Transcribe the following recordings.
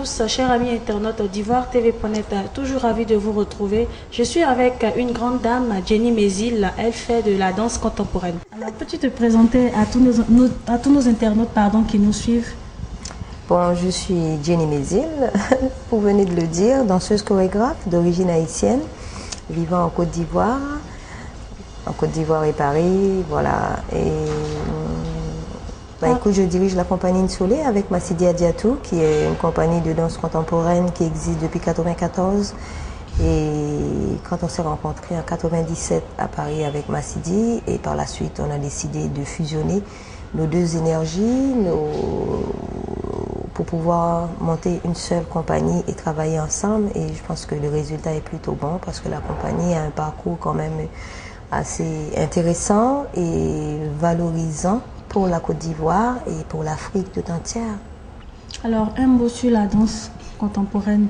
tous, chers amis internautes d'Ivoire TV.net, toujours ravi de vous retrouver. Je suis avec une grande dame, Jenny Mézil, elle fait de la danse contemporaine. Alors, peux-tu te présenter à tous nos internautes qui nous suivent? Bon, je suis Jenny Mézil, vous venez de le dire, danseuse chorégraphe d'origine haïtienne, vivant en Côte d'Ivoire et Paris, voilà. Écoute, je dirige la compagnie Nsolé avec Massidi Adiatou, qui est une compagnie de danse contemporaine qui existe depuis 1994. Et quand on s'est rencontrés en 1997 à Paris avec Massidi, et par la suite on a décidé de fusionner nos deux énergies pour pouvoir monter une seule compagnie et travailler ensemble. Et je pense que le résultat est plutôt bon parce que la compagnie a un parcours quand même assez intéressant et valorisant pour la Côte d'Ivoire et pour l'Afrique tout entière. Alors, un mot sur la danse contemporaine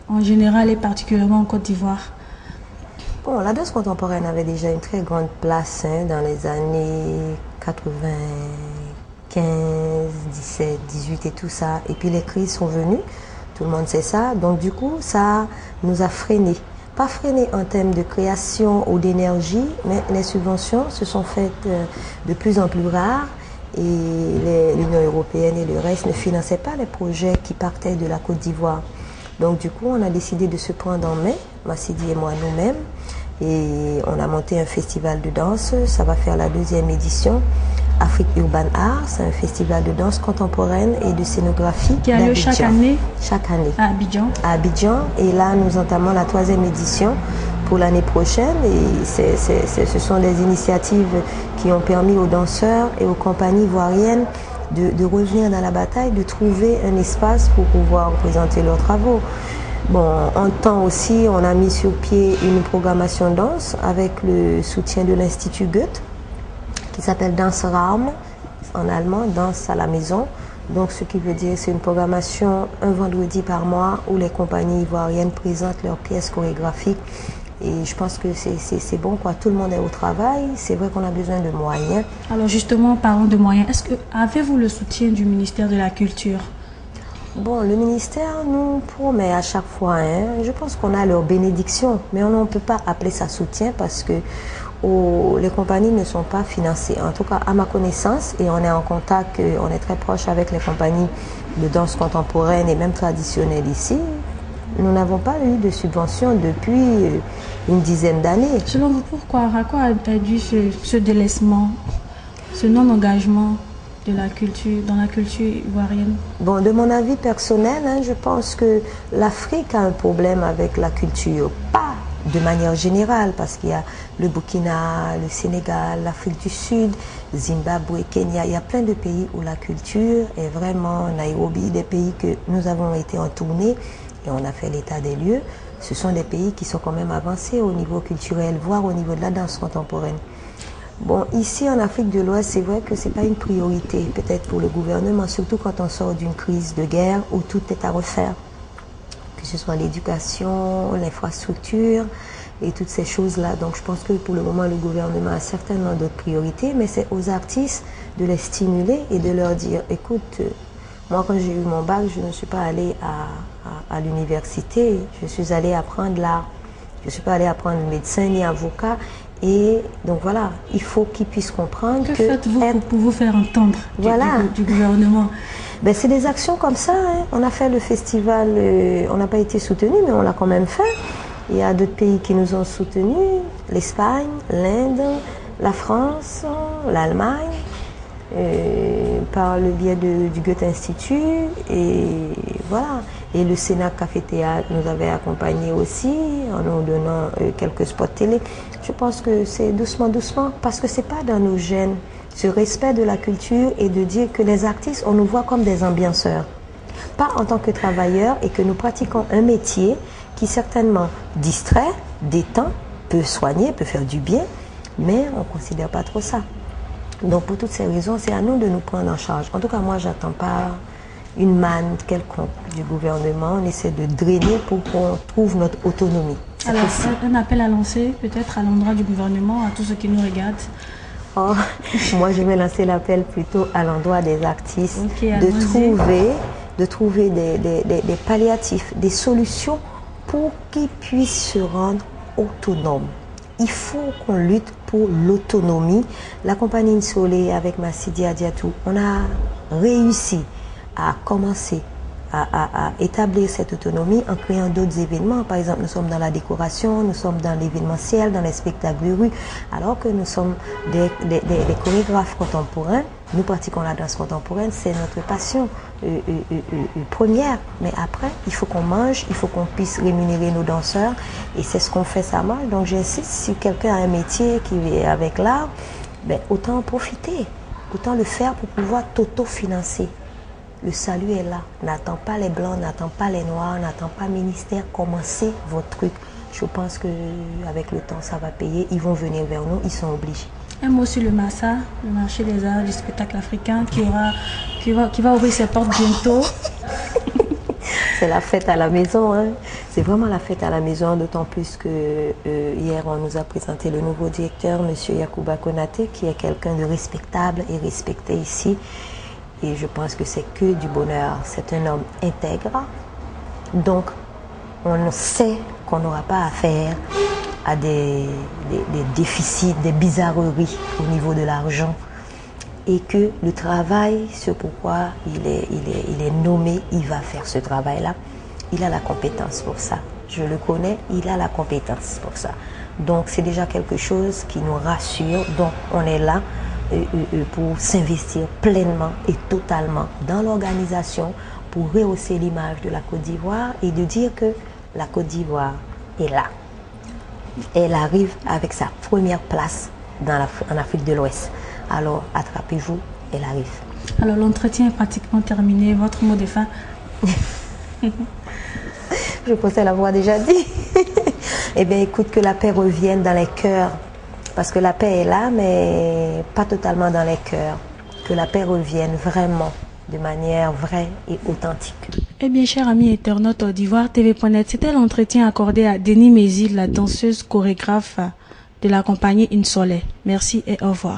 en général et particulièrement en Côte d'Ivoire. Bon, la danse contemporaine avait déjà une très grande place dans les années 95, 17, 18 et tout ça. Et puis les crises sont venues, tout le monde sait ça. Donc du coup, ça nous a freinés. Pas freiné en termes de création ou d'énergie, mais les subventions se sont faites de plus en plus rares et l'Union européenne et le reste ne finançaient pas les projets qui partaient de la Côte d'Ivoire. Donc du coup, on a décidé de se prendre en main, Massidi et moi nous-mêmes, et on a monté un festival de danse. Ça va faire la 2e édition. Afrique Urban Art, c'est un festival de danse contemporaine et de scénographie qui a lieu chaque année à Abidjan. À Abidjan. Et là, nous entamons la 3e édition pour l'année prochaine. Et ce sont des initiatives qui ont permis aux danseurs et aux compagnies ivoiriennes de revenir dans la bataille, de trouver un espace pour pouvoir présenter leurs travaux. Bon, en temps aussi, on a mis sur pied une programmation danse avec le soutien de l'Institut Goethe, qui s'appelle Dansraum, en allemand, danse à la maison. Donc ce qui veut dire c'est une programmation un vendredi par mois où les compagnies ivoiriennes présentent leurs pièces chorégraphiques. Et je pense que c'est bon, quoi. Tout le monde est au travail. C'est vrai qu'on a besoin de moyens. Alors justement, parlons de moyens. Avez-vous le soutien du ministère de la Culture? Bon, le ministère nous promet à chaque fois, je pense qu'on a leur bénédiction, mais on ne peut pas appeler ça soutien parce que les compagnies ne sont pas financées. En tout cas, à ma connaissance, et on est en contact, on est très proche avec les compagnies de danse contemporaine et même traditionnelle ici. Nous n'avons pas eu de subvention depuis une dizaine d'années. Selon vous, pourquoi a dû ce délaissement, ce non-engagement de la culture, dans la culture ivoirienne? Bon, de mon avis personnel, je pense que l'Afrique a un problème avec la culture. Pas de manière générale, parce qu'il y a le Burkina, le Sénégal, l'Afrique du Sud, Zimbabwe, Kenya, il y a plein de pays où la culture est vraiment, Nairobi, des pays que nous avons été en tournée et on a fait l'état des lieux. Ce sont des pays qui sont quand même avancés au niveau culturel, voire au niveau de la danse contemporaine. Bon, ici en Afrique de l'Ouest, c'est vrai que ce n'est pas une priorité, peut-être pour le gouvernement, surtout quand on sort d'une crise de guerre où tout est à refaire. Que ce soit l'éducation, l'infrastructure et toutes ces choses-là. Donc je pense que pour le moment, le gouvernement a certainement d'autres priorités, mais c'est aux artistes de les stimuler et de leur dire, écoute, moi quand j'ai eu mon bac, je ne suis pas allée à l'université, je suis allée apprendre l'art. Je ne suis pas allée apprendre médecin ni avocat. Et donc voilà, il faut qu'ils puissent comprendre que faites-vous pour vous faire entendre du gouvernement? Ben, c'est des actions comme ça. On a fait le festival, on n'a pas été soutenu, mais on l'a quand même fait. Il y a d'autres pays qui nous ont soutenus, l'Espagne, l'Inde, la France, l'Allemagne, par le biais du Goethe Institut. Et voilà. Et le Sénat Café Théâtre nous avait accompagnés aussi en nous donnant quelques spots télé. Je pense que c'est doucement, doucement, parce que c'est pas dans nos gènes, ce respect de la culture et de dire que les artistes, on nous voit comme des ambianceurs. Pas en tant que travailleurs et que nous pratiquons un métier qui certainement distrait, détend, peut soigner, peut faire du bien, mais on ne considère pas trop ça. Donc pour toutes ces raisons, c'est à nous de nous prendre en charge. En tout cas, moi, j'attends pas une manne quelconque du gouvernement. On essaie de drainer pour qu'on trouve notre autonomie. Alors, un appel à lancer peut-être à l'endroit du gouvernement, à tous ceux qui nous regardent. Oh, moi, je vais lancer l'appel plutôt à l'endroit des artistes de trouver de trouver des palliatifs, des solutions pour qu'ils puissent se rendre autonomes. Il faut qu'on lutte pour l'autonomie. La compagnie Nsolé avec Massidi Adiatou, on a réussi à commencer à établir cette autonomie en créant d'autres événements. Par exemple, nous sommes dans la décoration, nous sommes dans l'événementiel, dans les spectacles de rue, alors que nous sommes des chorégraphes contemporains. Nous pratiquons la danse contemporaine, c'est notre passion première. Mais après, il faut qu'on mange, il faut qu'on puisse rémunérer nos danseurs. Et c'est ce qu'on fait, ça marche. Donc j'insiste, si quelqu'un a un métier qui est avec l'art, ben, autant en profiter, autant le faire pour pouvoir t'auto-financer. Le salut est là. N'attends pas les blancs, n'attends pas les noirs, n'attends pas ministère. Commencez votre truc. Je pense qu'avec le temps, ça va payer. Ils vont venir vers nous, ils sont obligés. Un mot sur le Massa, le marché des arts du spectacle africain qui va ouvrir ses portes bientôt. C'est la fête à la maison, hein. C'est vraiment la fête à la maison, d'autant plus que hier on nous a présenté le nouveau directeur, M. Yacouba Konaté, qui est quelqu'un de respectable et respecté ici. Et je pense que c'est que du bonheur. C'est un homme intègre. Donc, on sait qu'on n'aura pas affaire à des déficits, des bizarreries au niveau de l'argent. Et que le travail, ce pourquoi il est nommé, il va faire ce travail-là. Il a la compétence pour ça. Je le connais, il a la compétence pour ça. Donc, c'est déjà quelque chose qui nous rassure. Donc, on est là pour s'investir pleinement et totalement dans l'organisation pour rehausser l'image de la Côte d'Ivoire et de dire que la Côte d'Ivoire est là. Elle arrive avec sa première place en Afrique de l'Ouest. Alors, attrapez-vous, elle arrive. Alors, l'entretien est pratiquement terminé. Votre mot de fin? Je pensais l'avoir déjà dit. Eh bien, écoute, que la paix revienne dans les cœurs. Parce que la paix est là, mais pas totalement dans les cœurs. Que la paix revienne vraiment, de manière vraie et authentique. Eh bien, chers amis internautes d'Ivoire TV.net, c'était l'entretien accordé à Denis Mézil, la danseuse chorégraphe de la compagnie Nsolé. Merci et au revoir.